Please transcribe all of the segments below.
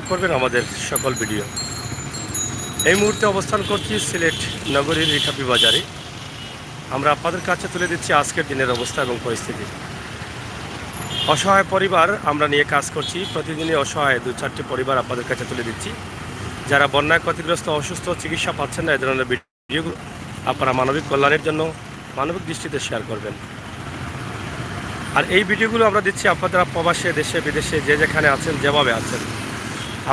করবেন আমাদের সকল ভিডিও। এই মুহূর্তে অবস্থান করছি সিলেট নগরীর রিকাবি বাজারে। আমরা আপনাদের কাছে তুলে দিচ্ছি আজকের দিনের অবস্থা এবং পরিস্থিতি। অসহায় পরিবার আমরা নিয়ে কাজ করছি, প্রতিদিনই অসহায় 2-4টি পরিবার আপনাদের কাছে তুলে দিচ্ছি। যারা বন্যায় ক্ষতিগ্রস্ত, অসুস্থ, চিকিৎসা পাচ্ছেন না, এই ধরনের ভিডিওগুলো আপনারা মানবিক কল্যাণের জন্য মানবিক দৃষ্টিতে শেয়ার করবেন। আর এই ভিডিওগুলো আমরা দিচ্ছি আপনারা প্রবাসে, দেশে বিদেশে যে যেখানে আছেন, যেভাবে আছেন,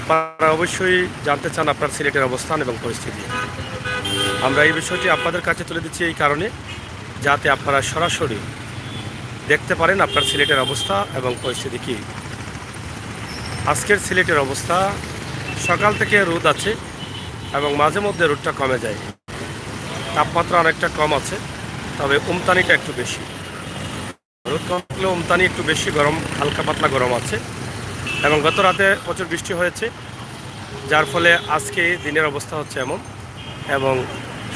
আপনারা অবশ্যই জানতে চান আপনার সিলেটের অবস্থান এবং পরিস্থিতি। আমরা এই বিষয়টি আপনাদের কাছে তুলে দিচ্ছি এই কারণে, যাতে আপনারা সরাসরি দেখতে পারেন আপনার সিলেটের অবস্থা এবং পরিস্থিতি কী। আজকের সিলেটের অবস্থা, সকাল থেকে রোদ আছে এবং মাঝে মধ্যে রোদটা কমে যায়। তাপমাত্রা অনেকটা কম আছে, তবে উমতানিটা একটু বেশি। রোদ কমলে উমতানি একটু বেশি, গরম হালকা পাতলা গরম আছে। এবং গত রাতে প্রচুর বৃষ্টি হয়েছে, যার ফলে আজকে দিনের অবস্থা হচ্ছে এমন। এবং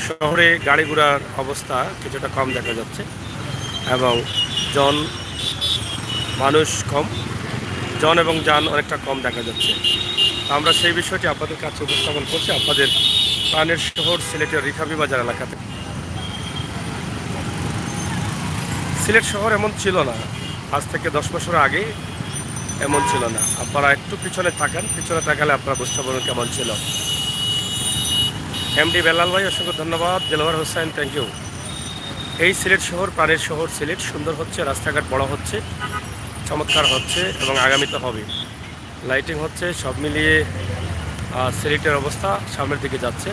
শহরে গাড়ি ঘোড়ার অবস্থা কিছুটা কম দেখা যাচ্ছে এবং মানুষ কম, এবং যান অনেকটা কম দেখা যাচ্ছে। আমরা সেই বিষয়টি আপনাদের কাছে উপস্থাপন করছি আপনাদের প্রাণের শহর সিলেটের রিকাবি বাজার এলাকাতে। সিলেট শহর এমন ছিল না, আজ থেকে 10 বছর আগে এমন ছিল না। আপনারা একটু পিছনে থাকেন, পিছনে তাকালে আপনারা বুঝতে পারবেন কেমন ছিল। এমডি বেলাল ভাই অসংখ্য ধন্যবাদ। Delwar Hossain, thank you. এই সিলেট শহর, প্রাণের শহর সিলেট সুন্দর হচ্ছে, রাস্তাঘাট বড় হচ্ছে, চমৎকার হচ্ছে এবং আগামীতে হবে। লাইটিং হচ্ছে, সব মিলিয়ে সিলেটের অবস্থা সামনের দিকে যাচ্ছে।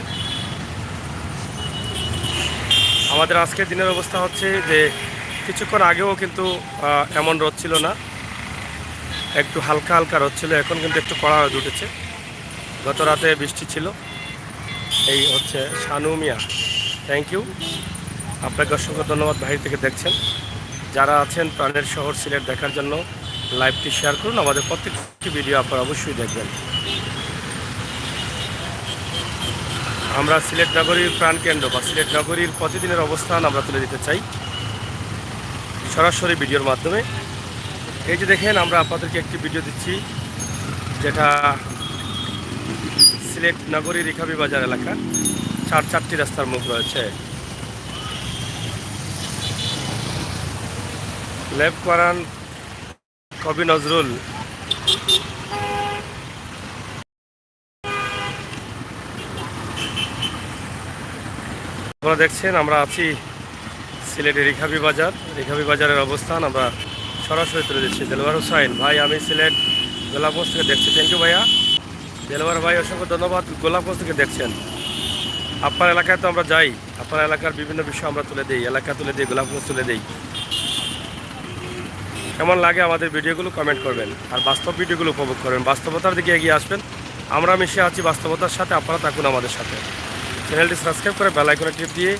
আমাদের আজকের দিনের অবস্থা হচ্ছে যে কিছুক্ষণ আগেও কিন্তু এমন রোদ ছিল না, একটু হালকা হালকা রোদ ছিল, এখন কিন্তু একটু কড়া রোদ উঠেছে। গত রাতে বৃষ্টি ছিল। এই হচ্ছে শানু মিয়া, থ্যাংক ইউ, আপনাকে অসংখ্য ধন্যবাদ। বাহির থেকে দেখছেন, যারা আছেন প্রাণের শহর সিলেট দেখার জন্য লাইভটি শেয়ার করুন। আমাদের প্রত্যেকটি ভিডিও আপনারা অবশ্যই দেখবেন। আমরা সিলেট নগরীর প্রাণকেন্দ্র বা সিলেট নগরীর প্রতিদিনের অবস্থান আমরা তুলে দিতে চাই সরাসরি ভিডিওর মাধ্যমে। এই যে দেখেন, আমরা আপনাদেরকে একটি ভিডিও দিচ্ছি যেটা সিলেট নগরীর রিকাবি বাজার এলাকা। 4টি রাস্তার মুখ রয়েছে। লেফ করান কবি নজরুল, আপনারা দেখছেন আমরা আছি সিলেটের রিকাবি বাজার। রিকাবি বাজারের অবস্থান আমরা সরাসরি তুলে দিচ্ছি। দেলোয়ার হোসাইন ভাই, আমি সিলেট গোলাপগঞ্জ থেকে দেখছি, থ্যাংক ইউ ভাইয়া। দেলোয়ার ভাই অসংখ্য ধন্যবাদ, গোলাপগঞ্জ থেকে দেখছেন। আপনার এলাকায় তো আমরা যাই, আপনার এলাকার বিভিন্ন বিষয় আমরা তুলে দিই, এলাকা তুলে দিই, গোলাপগঞ্জ তুলে দিই। কেমন লাগে আমাদের ভিডিওগুলো কমেন্ট করবেন, আর বাস্তব ভিডিওগুলো উপভোগ করবেন, বাস্তবতার দিকে এগিয়ে আসবেন। আমরা মিশে আছি বাস্তবতার সাথে, আপনারা থাকুন আমাদের সাথে। চ্যানেলটি সাবস্ক্রাইব করে বেল আইকনে টিপ দিয়ে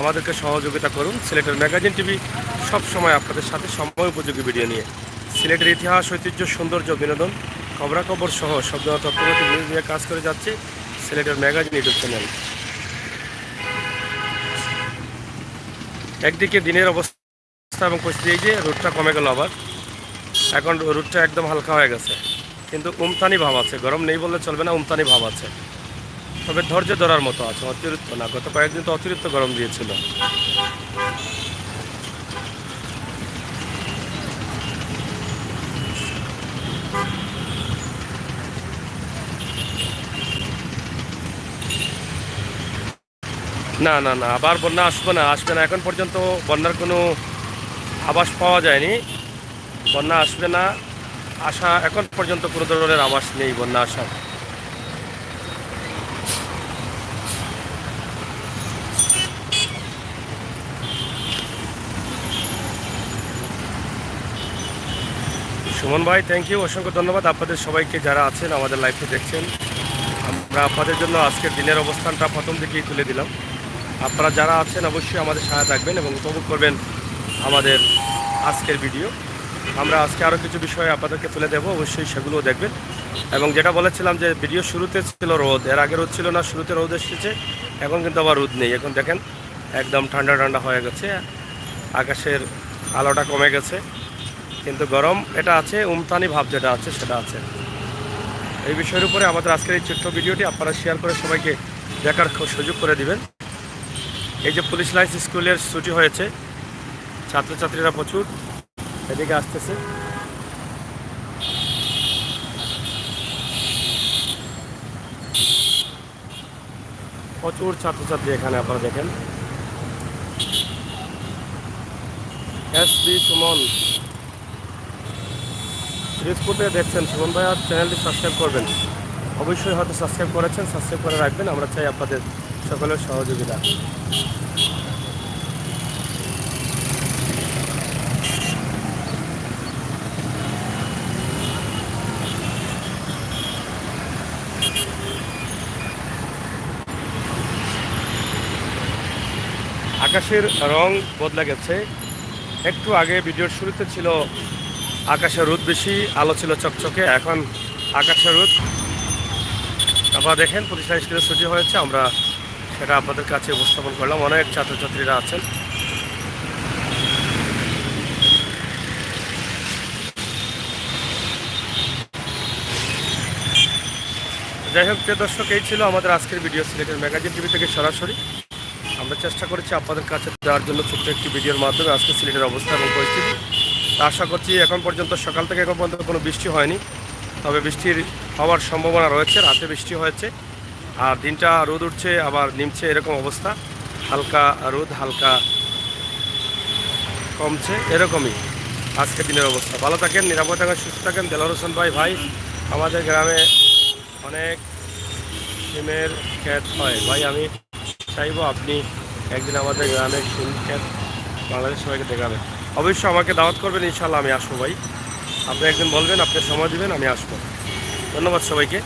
আমাদেরকে সহযোগিতা করুন। সিলেটের ম্যাগাজিন টিভি সব সময় আপনাদের সাথে সময় উপযোগী ভিডিও নিয়ে সিলেটের ইতিহাস, ঐতিহ্য, সৌন্দর্য, বিনোদন, খবরাখবর সহ সব ধরনের তথ্যগত নিউজ নিয়ে কাজ করে যাচ্ছে সিলেটের ম্যাগাজিন ইউটিউব চ্যানেল। একদিকে দিনের অবস্থা এবং পরিস্থিতি, এই যে রোদটা কমে গেল, আবার এখন রোদটা একদম হালকা হয়ে গেছে, কিন্তু উমতানি ভাব আছে। গরম নেই বললে চলবে না, উমতানি ভাব আছে, তবে ধৈর্য ধরার মতো আছে, অতিরিক্ত না। গত কয়েকদিন তো অতিরিক্ত গরম দিয়েছিল। না না না, আবার বন্যা আসবে না, আসবে না। এখন পর্যন্ত বন্যার কোনো আভাস পাওয়া যায়নি। বন্যা আসবে না, আসা এখন পর্যন্ত কোনো ধরনের আভাস নেই বন্যা আসার। সুমন ভাই, থ্যাংক ইউ, অসংখ্য ধন্যবাদ আপনাদের সবাইকে যারা আছেন আমাদের লাইভে দেখছেন। আমরা আপনাদের জন্য আজকের দিনের অবস্থানটা প্রথম দিকেই তুলে দিলাম। আপনারা যারা আছেন অবশ্যই আমাদের সাথে থাকবেন এবং উপভোগ করবেন আমাদের আজকের ভিডিও। আমরা আজকে আরও কিছু বিষয় আপনাদেরকে তুলে দেবো, অবশ্যই সেগুলোও দেখবেন। এবং যেটা বলেছিলাম যে ভিডিও শুরুতে ছিল রোদ, এর আগে রোদ ছিল না, শুরুতে রোদ এসেছে, এখন কিন্তু আবার রোদ নেই। এখন দেখেন একদম ঠান্ডা ঠান্ডা হয়ে গেছে, আকাশের আলোটা কমে গেছে, কিন্তু গরম এটা আছে, উমতানি ভাব যেটা আছে সেটা আছে। এই বিষয়ের উপরে আমাদের আজকের এই ছোট্ট ভিডিওটি আপনারা শেয়ার করে সবাইকে দেখার সুযোগ করে দিবেন। এই যে পুলিশ লাইন্স স্কুলের ছুটি হয়েছে, ছাত্রছাত্রীরা প্রচুর এদিকে আসতেছে। প্রচুর ছাত্রছাত্রী এখানে আপনারা দেখেন। এসবি সুমন ফিরোজপুরে দেখছেন, সুমন ভাইয়ার চ্যানেলটি সাবস্ক্রাইব করবেন। অবশ্যই হয়তো সাবস্ক্রাইব করেছেন, সাবস্ক্রাইব করে রাখবেন। আমরা চাই আপনাদের সকলের সহযোগিতা। আকাশের রং বদলে গেছে। একটু আগে ভিডিওর শুরুতে ছিল আকাশের রোদ বেশি, আলো ছিল চকচকে, এখন আকাশের রোদ। আপনারা দেখেন পুলিশ লাইন স্কুলের ছুটি হয়েছে, আমরা সেটা আপনাদের কাছে উপস্থাপন করলাম। অনেক ছাত্রছাত্রীরা আছেন। যাই হোক, প্রিয় দর্শক, এই ছিল আমাদের আজকের ভিডিও সিলেটের ম্যাগাজিন টিভি থেকে সরাসরি। আমরা চেষ্টা করেছি আপনাদের কাছে দেওয়ার জন্য ছোট্ট একটি ভিডিওর মাধ্যমে আজকে সিলেটের অবস্থা এবং পরিস্থিতি। আশা করছি এখন পর্যন্ত, সকাল থেকে এখন পর্যন্ত কোনো বৃষ্টি হয়নি, তবে বৃষ্টির হওয়ার সম্ভাবনা রয়েছে। রাতে বৃষ্টি হয়েছে, আর দিনটা রোদ উঠছে আবার নিমছে, এরকম অবস্থা। হালকা রোদ, হালকা কমছে, এরকমই আজকের দিনের অবস্থা। ভালো থাকেন, নিরাপদ থাকেন, সুস্থ থাকেন। দেলোয়ার হোসেন ভাই, আমাদের গ্রামে অনেক সিমের ক্ষেত হয় ভাই। আমি চাইবো আপনি একদিন আমাদের গ্রামে সিম ক্ষেত বাংলাদেশ সবাইকে দেখাবেন। অবশ্যই আমাকে দাওয়াত করবেন, ইনশাল্লাহ আমি আসবো ভাই। আপনি একদিন বলবেন, আপনি সময় দিবেন, আমি আসবো। ধন্যবাদ সবাইকে।